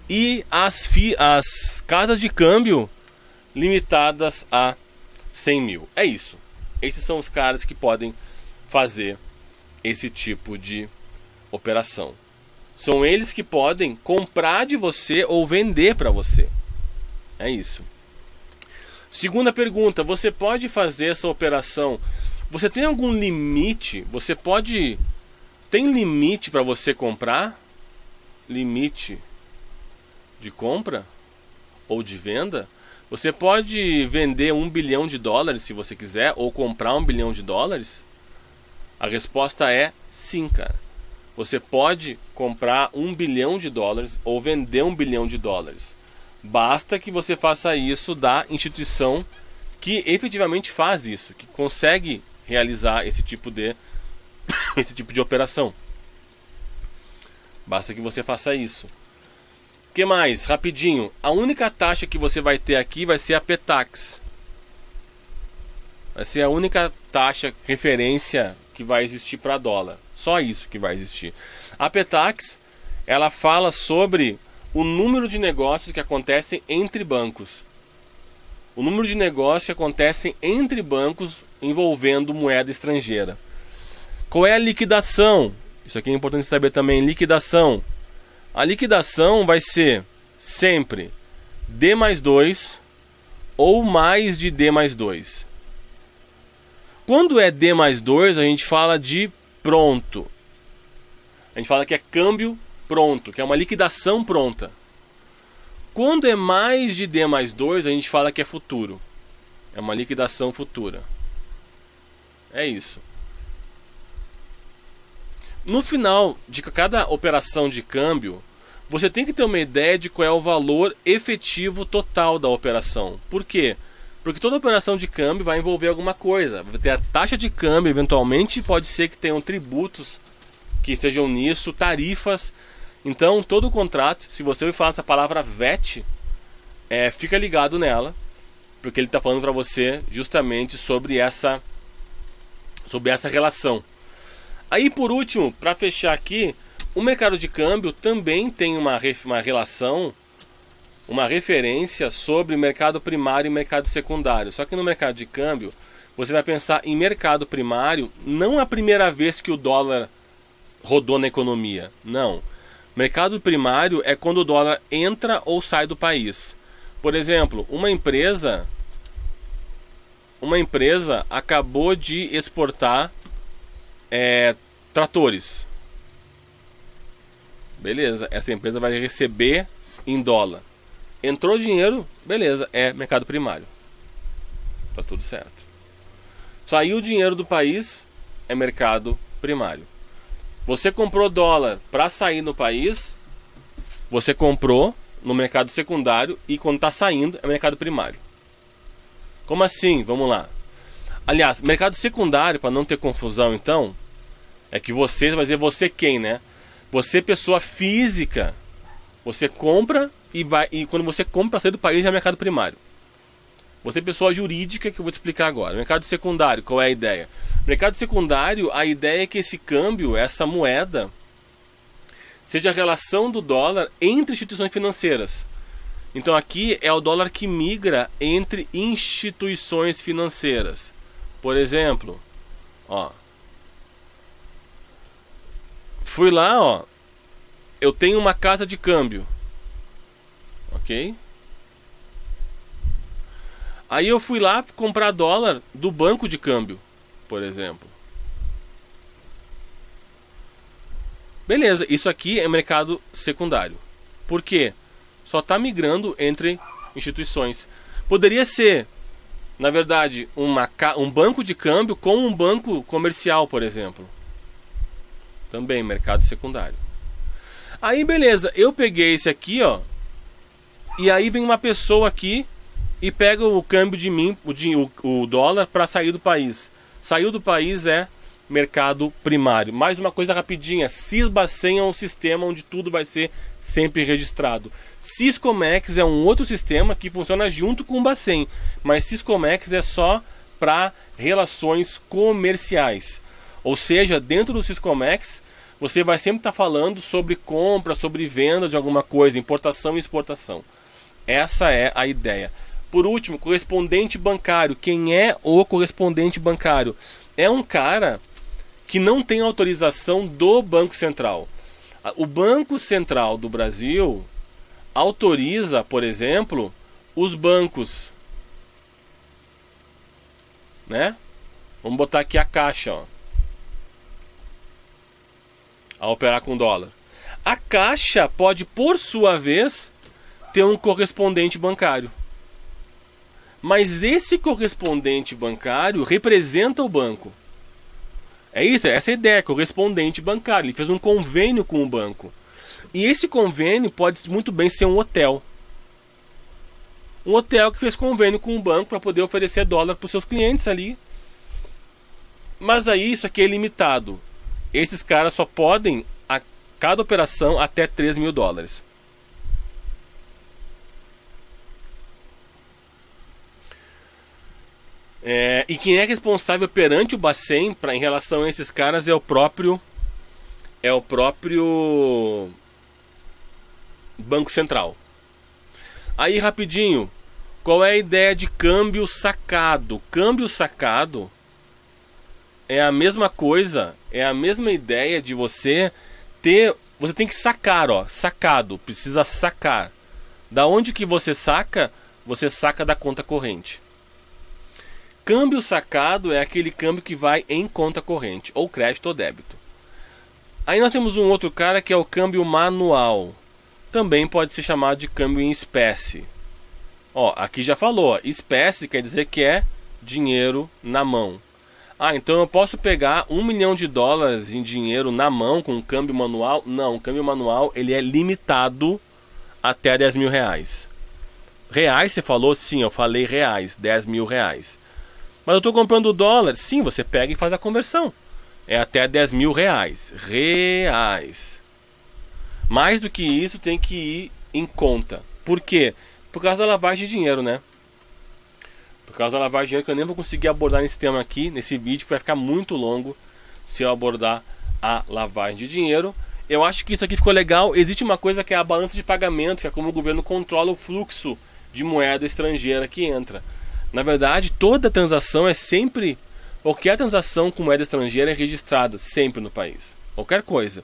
e as casas de câmbio limitadas a 100 mil. É isso. Esses são os caras que podem fazer esse tipo de operação. São eles que podem comprar de você ou vender para você. É isso. Segunda pergunta, você pode fazer essa operação? Você tem algum limite? Tem limite para você comprar? Limite de compra ou de venda? Você pode vender $1 bilhão se você quiser, ou comprar $1 bilhão? A resposta é sim, cara. Você pode comprar $1 bilhão ou vender $1 bilhão. Basta que você faça isso da instituição que efetivamente faz isso, que consegue realizar esse tipo de operação. Basta que você faça isso. O que mais? Rapidinho. A única taxa que você vai ter aqui vai ser a PTAX. Vai ser a única taxa, referência que vai existir para dólar. Só isso que vai existir. A PTAX, ela fala sobre o número de negócios que acontecem entre bancos. O número de negócios que acontecem entre bancos envolvendo moeda estrangeira. Qual é a liquidação? Isso aqui é importante saber também. Liquidação. A liquidação vai ser sempre D+2 ou mais de D+2. Quando é D+2, a gente fala de pronto. A gente fala que é câmbio pronto, que é uma liquidação pronta. Quando é mais de D+2, a gente fala que é futuro. É uma liquidação futura. É isso. No final de cada operação de câmbio, você tem que ter uma ideia de qual é o valor efetivo total da operação. Por quê? Porque toda operação de câmbio vai envolver alguma coisa. Vai ter a taxa de câmbio, eventualmente pode ser que tenham tributos que estejam nisso, tarifas. Então todo o contrato, se você me falar essa palavra VET, fica ligado nela, porque ele está falando para você justamente sobre essa relação. Aí por último, para fechar aqui, o mercado de câmbio também tem uma relação, uma referência sobre mercado primário e mercado secundário. Só que no mercado de câmbio, você vai pensar em mercado primário, não a primeira vez que o dólar rodou na economia, não. Mercado primário é quando o dólar entra ou sai do país. Por exemplo, uma empresa acabou de exportar tratores. Beleza, essa empresa vai receber em dólar. Entrou dinheiro, beleza, é mercado primário. Tá tudo certo. Saiu o dinheiro do país, é mercado primário. Você comprou dólar para sair no país, você comprou no mercado secundário e quando está saindo é mercado primário. Como assim? Vamos lá. Aliás, mercado secundário, para não ter confusão então, é que você vai dizer você quem, né? Você, pessoa física, você compra e quando você compra para sair do país já é mercado primário. Você, pessoa jurídica, que eu vou te explicar agora. Mercado secundário, qual é a ideia? Mercado secundário, a ideia é que esse câmbio, essa moeda, seja a relação do dólar entre instituições financeiras. Então aqui é o dólar que migra entre instituições financeiras. Por exemplo, ó, fui lá, ó, eu tenho uma casa de câmbio, ok? Aí eu fui lá comprar dólar do banco de câmbio, por exemplo. Beleza, isso aqui é mercado secundário. Por quê? Só está migrando entre instituições. Poderia ser, na verdade, um banco de câmbio com um banco comercial, por exemplo. Também mercado secundário. Aí beleza, eu peguei esse aqui, ó, e aí vem uma pessoa aqui e pega o câmbio de mim, o dólar, para sair do país. Saiu do país é mercado primário. Mais uma coisa rapidinha, Sisbacen é um sistema onde tudo vai ser sempre registrado. Siscomex é um outro sistema que funciona junto com o Bacen, mas Siscomex é só para relações comerciais. Ou seja, dentro do Siscomex, você vai sempre estar falando sobre compra, sobre venda de alguma coisa, importação e exportação. Essa é a ideia. Por último, correspondente bancário. Quem é o correspondente bancário? É um cara que não tem autorização do Banco Central. O Banco Central do Brasil autoriza, por exemplo, os bancos, né? Vamos botar aqui a Caixa, ó, a operar com dólar. A Caixa pode, por sua vez, ter um correspondente bancário. Mas esse correspondente bancário representa o banco. É isso, essa é a ideia, correspondente bancário. Ele fez um convênio com o banco. E esse convênio pode muito bem ser um hotel. Um hotel que fez convênio com o banco para poder oferecer dólar para os seus clientes ali. Mas aí isso aqui é limitado. Esses caras só podem, a cada operação, até 3 mil dólares. E quem é responsável perante o Bacen em relação a esses caras é o próprio Banco Central. Aí rapidinho, qual é a ideia de câmbio sacado? Câmbio sacado é a mesma coisa, é a mesma ideia de você tem que sacar, ó, sacado, precisa sacar. Da onde que você saca? Você saca da conta corrente. Câmbio sacado é aquele câmbio que vai em conta corrente, ou crédito ou débito. Aí nós temos um outro cara que é o câmbio manual. Também pode ser chamado de câmbio em espécie. Ó, aqui já falou, ó, espécie quer dizer que é dinheiro na mão. Ah, então eu posso pegar $1 milhão em dinheiro na mão com um câmbio manual? Não, o câmbio manual ele é limitado até 10 mil reais. Reais você falou? Sim, eu falei reais, 10 mil reais. Mas eu estou comprando dólar? Sim, você pega e faz a conversão. É até 10 mil reais. Reais. Mais do que isso tem que ir em conta. Por quê? Por causa da lavagem de dinheiro, né? Por causa da lavagem de dinheiro que eu nem vou conseguir abordar nesse tema aqui, nesse vídeo, que vai ficar muito longo se eu abordar a lavagem de dinheiro. Eu acho que isso aqui ficou legal. Existe uma coisa que é a balança de pagamento, que é como o governo controla o fluxo de moeda estrangeira que entra. Na verdade, toda transação é sempre... Qualquer transação com moeda estrangeira é registrada sempre no país. Qualquer coisa.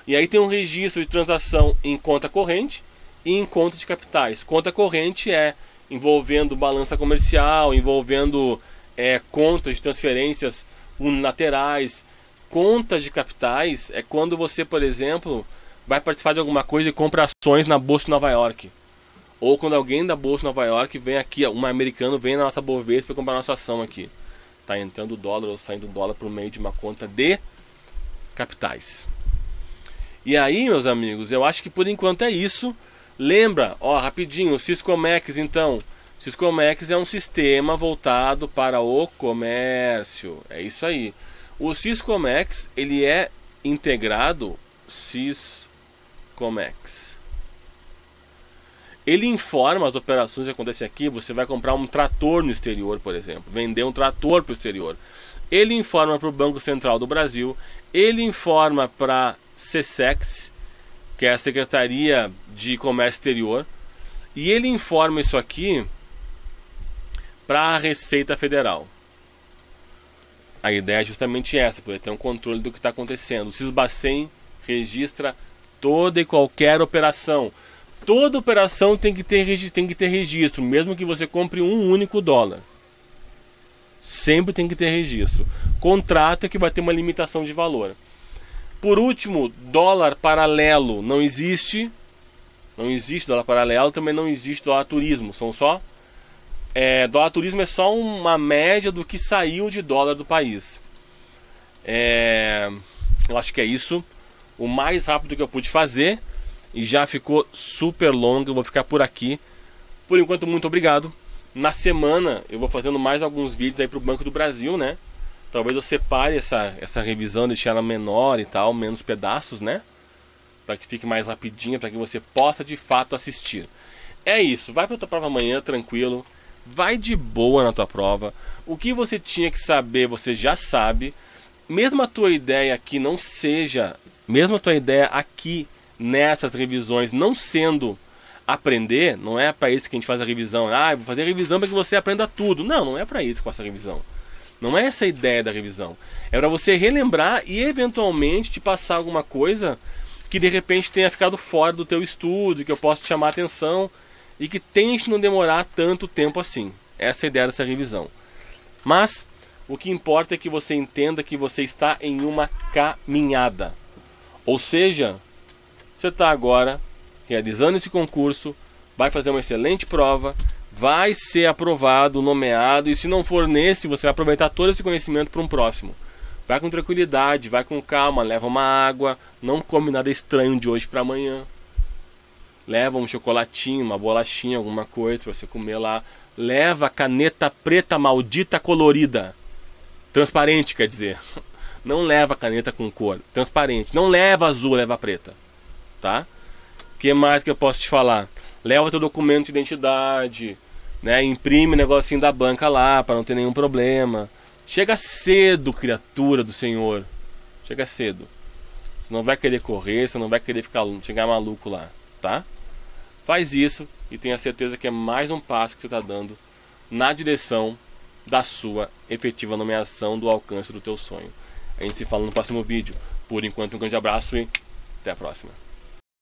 E aí tem um registro de transação em conta corrente e em conta de capitais. Conta corrente é envolvendo balança comercial, envolvendo contas de transferências unilaterais. Contas de capitais é quando você, por exemplo, vai participar de alguma coisa e compra ações na Bolsa de Nova York. Ou quando alguém da Bolsa de Nova York vem aqui, um americano vem na nossa Bovespa para comprar nossa ação aqui. Está entrando dólar ou saindo dólar por meio de uma conta de capitais. E aí, meus amigos, eu acho que por enquanto é isso. Lembra, ó, rapidinho, o Siscomex então. Siscomex é um sistema voltado para o comércio. É isso aí. O Siscomex, ele é integrado Siscomex. Ele informa as operações que acontecem aqui. Você vai comprar um trator no exterior, por exemplo. Vender um trator para o exterior. Ele informa para o Banco Central do Brasil. Ele informa para a SESEX, que é a Secretaria de Comércio Exterior. E ele informa isso aqui para a Receita Federal. A ideia é justamente essa, poder ter um controle do que está acontecendo. O Sisbacen registra toda e qualquer operação. Toda operação tem que ter registro, mesmo que você compre um único dólar. Sempre tem que ter registro. Contrato é que vai ter uma limitação de valor. Por último, dólar paralelo não existe. Não existe dólar paralelo, também não existe dólar turismo. São só... dólar turismo é só uma média do que saiu de dólar do país. Eu acho que é isso. O mais rápido que eu pude fazer. E já ficou super longo, eu vou ficar por aqui. Por enquanto, muito obrigado. Na semana eu vou fazendo mais alguns vídeos aí pro Banco do Brasil, né? Talvez você pare essa revisão, deixe ela menor e tal, menos pedaços, né? Para que fique mais rapidinha, para que você possa de fato assistir. É isso, vai para a tua prova amanhã, tranquilo. Vai de boa na tua prova. O que você tinha que saber, você já sabe. Mesmo a tua ideia aqui não seja... Mesmo a tua ideia aqui, nessas revisões, não sendo aprender, não é para isso que a gente faz a revisão. Ah, eu vou fazer a revisão para que você aprenda tudo. Não, não é para isso que eu faço a revisão. Não é essa a ideia da revisão. É para você relembrar e eventualmente te passar alguma coisa que de repente tenha ficado fora do teu estudo, que eu possa te chamar a atenção e que tente não demorar tanto tempo assim. Essa é a ideia dessa revisão. Mas o que importa é que você entenda que você está em uma caminhada. Ou seja, você está agora realizando esse concurso, vai fazer uma excelente prova, vai ser aprovado, nomeado, e se não for nesse, você vai aproveitar todo esse conhecimento para um próximo. Vai com tranquilidade, vai com calma, leva uma água, não come nada estranho de hoje para amanhã. Leva um chocolatinho, uma bolachinha, alguma coisa para você comer lá. Leva a caneta preta maldita colorida. Transparente, quer dizer. Não leva caneta com cor, transparente. Não leva azul, leva preta. Tá? O que mais que eu posso te falar? Leva teu documento de identidade, né? Imprime o negocinho da banca lá para não ter nenhum problema. Chega cedo, criatura do Senhor. Chega cedo. Você não vai querer correr, você não vai querer chegar maluco lá, tá? Faz isso e tenha certeza que é mais um passo que você está dando na direção da sua efetiva nomeação, do alcance do teu sonho. A gente se fala no próximo vídeo. Por enquanto, um grande abraço e até a próxima.